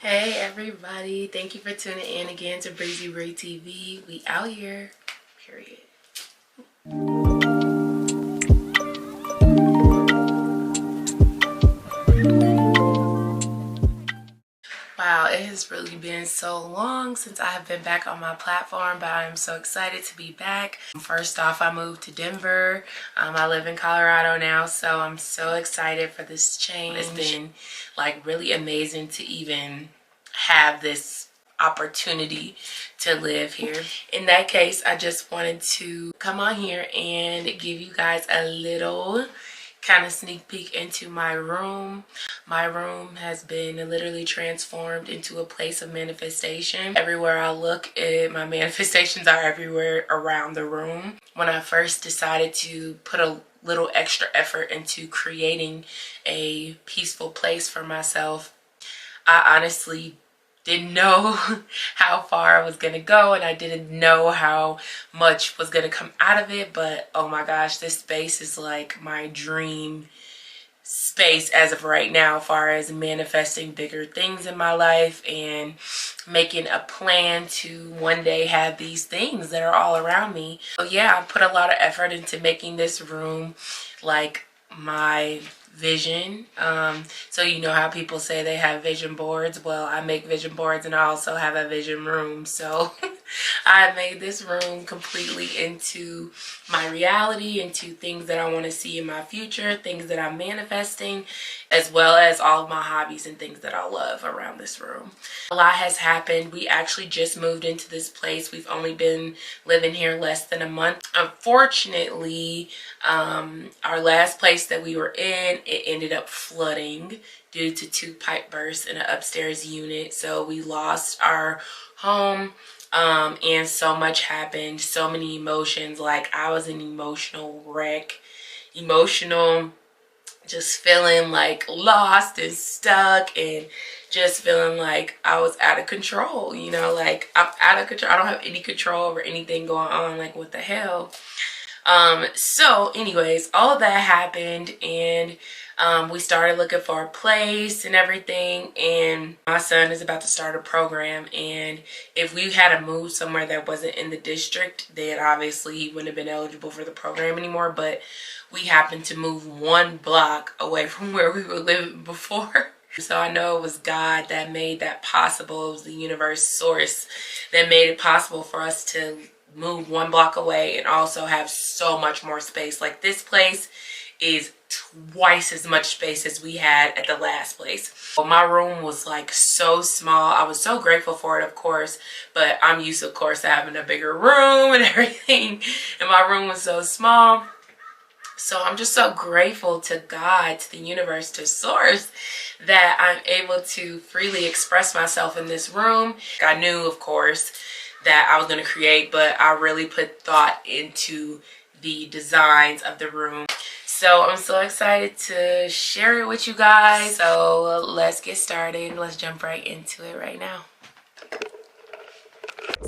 Hey everybody, thank you for tuning in again to BreezyBriTv. We out here, period. Wow, it has really been so long since I have been back on my platform, but I'm so excited to be back. First off, I moved to Denver. I live in Colorado now, so I'm so excited for this change. It's been like really amazing to even have this opportunity to live here. In that case, I just wanted to come on here and give you guys a little kind of sneak peek into my room. My room has been literally transformed into a place of manifestation. Everywhere I look, my manifestations are everywhere around the room. When I first decided to put a little extra effort into creating a peaceful place for myself, I honestly didn't know how far I was gonna go, and I didn't know how much was gonna come out of it. But oh my gosh, this space is like my dream space as of right now, as far as manifesting bigger things in my life and making a plan to one day have these things that are all around me. So yeah, I put a lot of effort into making this room like my vision. So you know how people say they have vision boards? Well, I make vision boards, and I also have a vision room. So I made this room completely into my reality, into things that I want to see in my future, things that I'm manifesting, as well as all of my hobbies and things that I love around this room. A lot has happened. We actually just moved into this place. We've only been living here less than a month. Unfortunately, our last place that we were in, it ended up flooding due to 2 pipe bursts in an upstairs unit. So we lost our home. And so much happened, so many emotions. Like, I was an emotional wreck, just feeling like lost and stuck, and just feeling like I was out of control, you know, like I'm out of control. I don't have any control over anything going on. Like, what the hell? So anyways, all of that happened, and we started looking for a place and everything, and my son is about to start a program, and if we had to move somewhere that wasn't in the district, then obviously he wouldn't have been eligible for the program anymore. But we happened to move 1 block away from where we were living before. So I know it was God that made that possible. It was the universe, source, that made it possible for us to move 1 block away and also have so much more space. Like, this place is twice as much space as we had at the last place. Well, my room was like so small. I was so grateful for it, of course, but I'm used, of course, to having a bigger room and everything, and my room was so small. So I'm just so grateful to God, to the universe, to source, that I'm able to freely express myself in this room. I knew, of course, that I was going to create, but I really put thought into the designs of the room. So I'm so excited to share it with you guys. So let's get started. Let's jump right into it right now.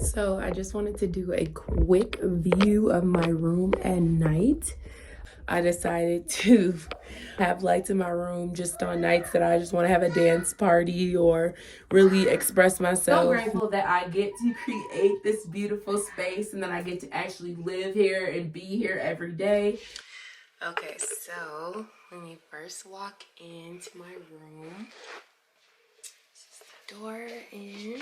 So I just wanted to do a quick view of my room at night. I decided to have lights in my room just on nights that I just want to have a dance party or really express myself. So grateful that I get to create this beautiful space and that I get to actually live here and be here every day. Okay, so when you first walk into my room, this is the door in.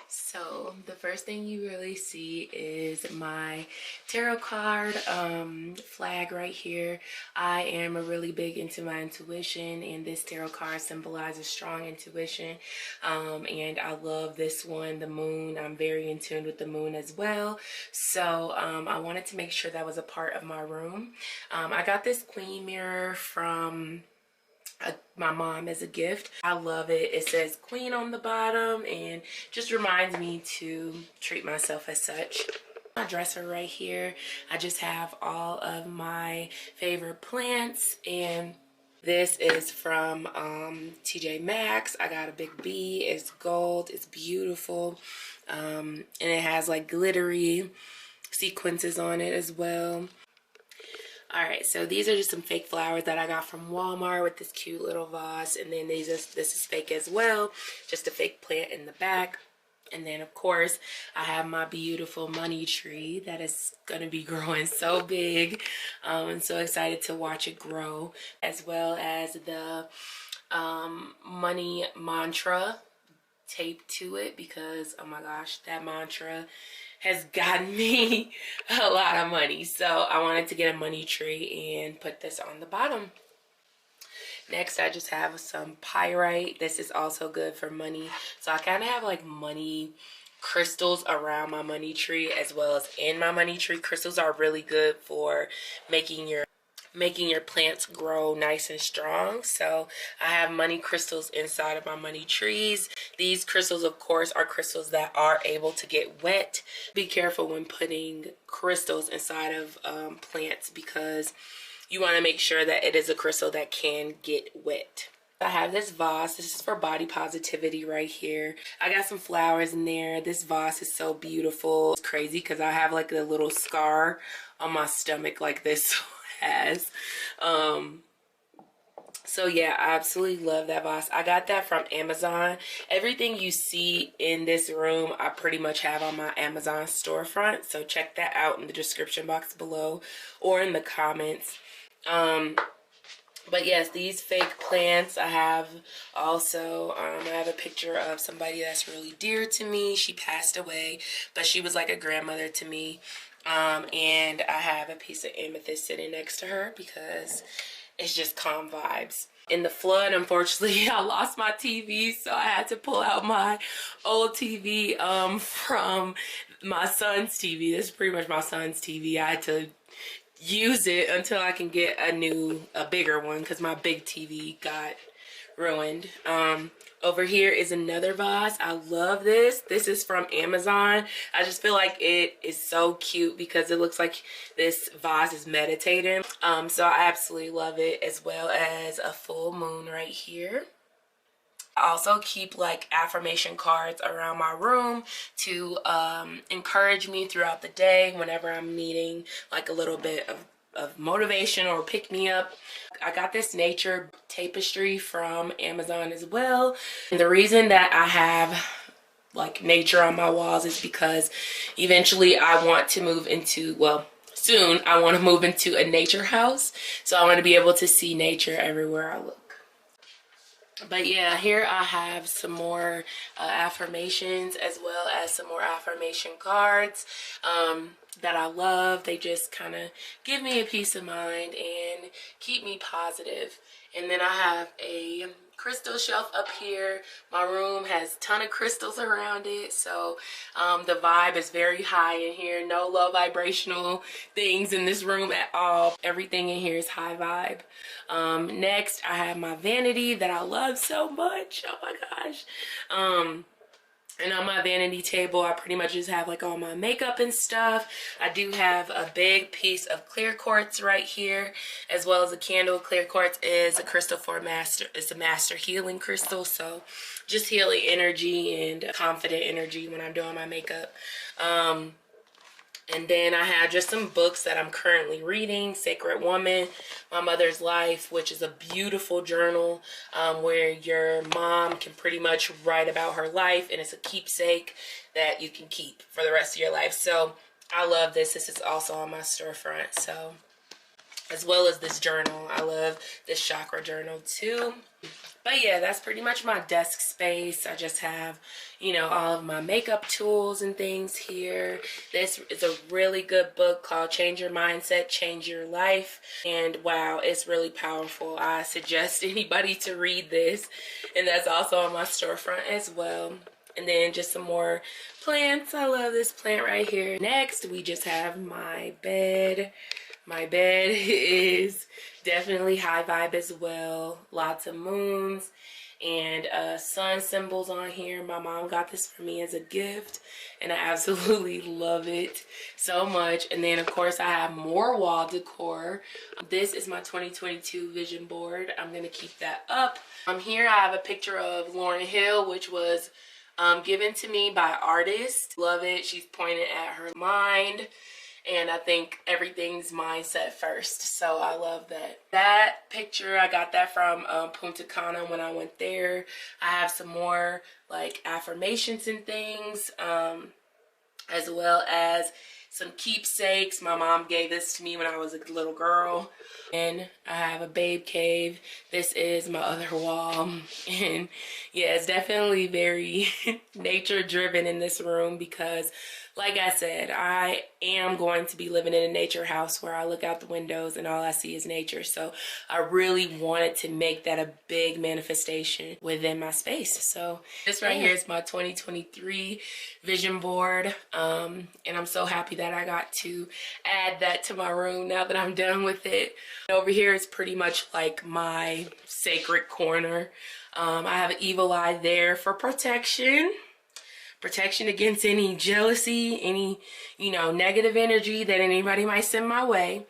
So the first thing you really see is my tarot card flag right here. I am really big into my intuition, and this tarot card symbolizes strong intuition. And I love this one, the moon. I'm very in tune with the moon as well. So I wanted to make sure that was a part of my room. I got this queen mirror from my mom as a gift. I love it. It says queen on the bottom and just reminds me to treat myself as such. My dresser right here, I just have all of my favorite plants, and this is from TJ Maxx. I got a big B. It's gold. It's beautiful. And it has like glittery sequences on it as well. All right, so these are just some fake flowers that I got from Walmart with this cute little vase. And then this is fake as well, just a fake plant in the back. And then, of course, I have my beautiful money tree that is going to be growing so big. I'm so excited to watch it grow, as well as the money mantra taped to it, because, oh my gosh, that mantra has gotten me a lot of money. So I wanted to get a money tree and put this on the bottom. Next, I just have some pyrite. This is also good for money. So I kind of have like money crystals around my money tree as well as in my money tree. Crystals are really good for making your plants grow nice and strong. So I have money crystals inside of my money trees. These crystals, of course, are crystals that are able to get wet. Be careful when putting crystals inside of plants, because you want to make sure that it is a crystal that can get wet. I have this vase. This is for body positivity right here. I got some flowers in there. This vase is so beautiful. It's crazy because I have like a little scar on my stomach like this has. So yeah, I absolutely love that vase. I got that from Amazon. Everything you see in this room, I pretty much have on my Amazon storefront. So check that out in the description box below or in the comments. But yes, these fake plants I have also. I have a picture of somebody that's really dear to me. She passed away, but she was like a grandmother to me. And I have a piece of amethyst sitting next to her because it's just calm vibes. In the flood, unfortunately, I lost my TV, so I had to pull out my old TV from my son's TV. This is pretty much my son's TV. I had to use it until I can get a bigger one, because my big TV got ruined. Over here is another vase. I love this. This is from Amazon. I just feel like it is so cute because it looks like this vase is meditating. So I absolutely love it, as well as a full moon right here. I also keep like affirmation cards around my room to encourage me throughout the day whenever I'm needing like a little bit of motivation or pick me up. I got this nature tapestry from Amazon as well. And the reason that I have like nature on my walls is because eventually I want to move into, well, soon I want to move into a nature house. So I want to be able to see nature everywhere I look. But yeah, here I have some more affirmations, as well as some more affirmation cards that I love. They just kind of give me a peace of mind and keep me positive. And then I have a crystal shelf up here. My room has a ton of crystals around it, so the vibe is very high in here. No low vibrational things in this room at all. Everything in here is high vibe. Next, I have my vanity that I love so much. Oh my gosh. And on my vanity table, I pretty much just have like all my makeup and stuff. I do have a big piece of clear quartz right here, as well as a candle. Clear quartz is a crystal for master. It's a master healing crystal, so just healing energy and confident energy when I'm doing my makeup. And then I have just some books that I'm currently reading. Sacred Woman, My Mother's Life, which is a beautiful journal where your mom can pretty much write about her life, and it's a keepsake that you can keep for the rest of your life. So I love this. This is also on my storefront. So, as well as this journal. I love this chakra journal too. But yeah, that's pretty much my desk space. I just have, you know, all of my makeup tools and things here. This is a really good book called Change Your Mindset, Change Your Life. And wow, it's really powerful. I suggest anybody to read this. And that's also on my storefront as well. And then just some more plants. I love this plant right here. Next, we just have my bed. My bed is definitely high vibe as well. Lots of moons and sun symbols on here. My mom got this for me as a gift, and I absolutely love it so much. And then, of course, I have more wall decor. This is my 2022 vision board. I'm going to keep that up. Here I have a picture of Lauryn Hill, which was given to me by artist. Love it. She's pointed at her mind. and I think everything's mindset first, so I love that. That picture, I got that from Punta Cana when I went there. I have some more like affirmations and things, as well as some keepsakes. My mom gave this to me when I was a little girl. And I have a babe cave. This is my other wall. And yeah, it's definitely very nature driven in this room because, like I said, I am going to be living in a nature house where I look out the windows and all I see is nature. So I really wanted to make that a big manifestation within my space. So this right here is my 2023 vision board. And I'm so happy that I got to add that to my room now that I'm done with it. Over here is pretty much like my sacred corner. I have an evil eye there for protection against any jealousy, any, negative energy that anybody might send my way.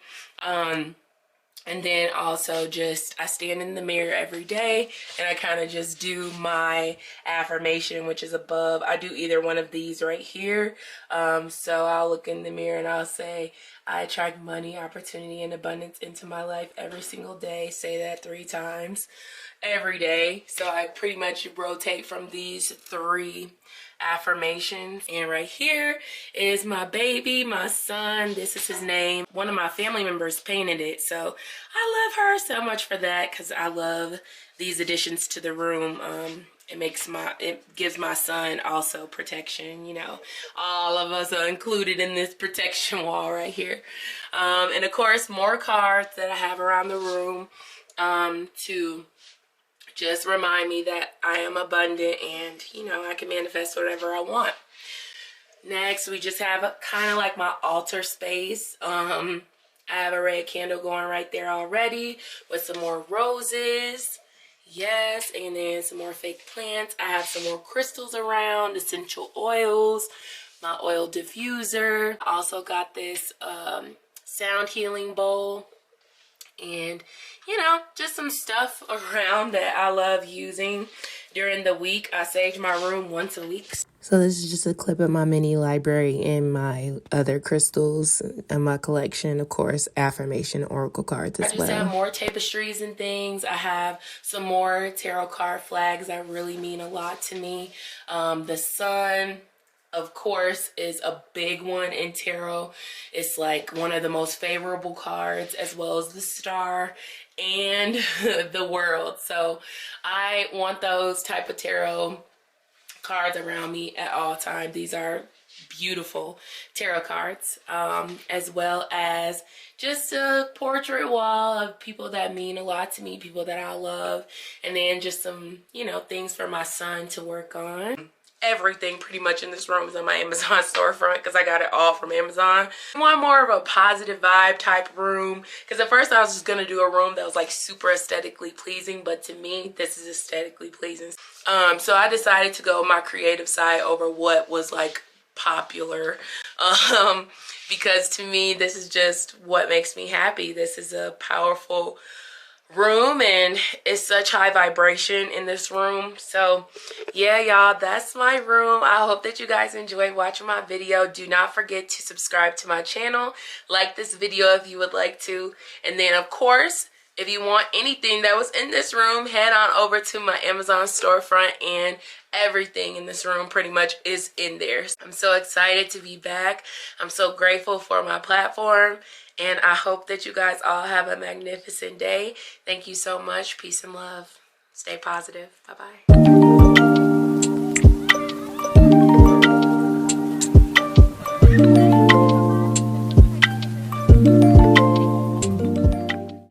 And then also just, I stand in the mirror every day and I kind of just do my affirmation, which is above. I do either one of these right here. So I'll look in the mirror and I'll say, I attract money, opportunity, and abundance into my life every single day. Say that 3 times every day. So I pretty much rotate from these 3 affirmations. And right here is my baby, my son. This is his name. One of my family members painted it, so I love her so much for that because I love these additions to the room. It gives my son also protection. All of us are included in this protection wall right here. And of course, more cards that I have around the room to just remind me that I am abundant and, I can manifest whatever I want. Next, we just have kind of like my altar space. I have a red candle going right there already with some more roses. Yes, and then some more fake plants. I have some more crystals around, essential oils, my oil diffuser. I also got this sound healing bowl. And just some stuff around that I love using during the week. I sage my room once a week. So this is just a clip of my mini library and my other crystals and my collection, of course, affirmation oracle cards as well. I just have more tapestries and things. I have some more tarot card flags that really mean a lot to me. The sun, of course, is a big one in tarot. It's like one of the most favorable cards, as well as the star and the world. So I want those type of tarot cards around me at all times. These are beautiful tarot cards, as well as just a portrait wall of people that mean a lot to me, people that I love, and then just some, things for my son to work on. Everything pretty much in this room is on my Amazon storefront because I got it all from Amazon. I want more of a positive vibe type room because at first I was just gonna do a room that was like super aesthetically pleasing, but to me this is aesthetically pleasing. So I decided to go my creative side over what was like popular, because to me this is just what makes me happy. This is a powerful room and it's such high vibration in this room. So yeah, y'all, that's my room. I hope that you guys enjoyed watching my video. Do not forget to subscribe to my channel, like this video if you would like to, and then of course if you want anything that was in this room, head on over to my Amazon storefront and everything in this room pretty much is in there. I'm so excited to be back. I'm so grateful for my platform. And I hope that you guys all have a magnificent day. Thank you so much. Peace and love. Stay positive. Bye-bye.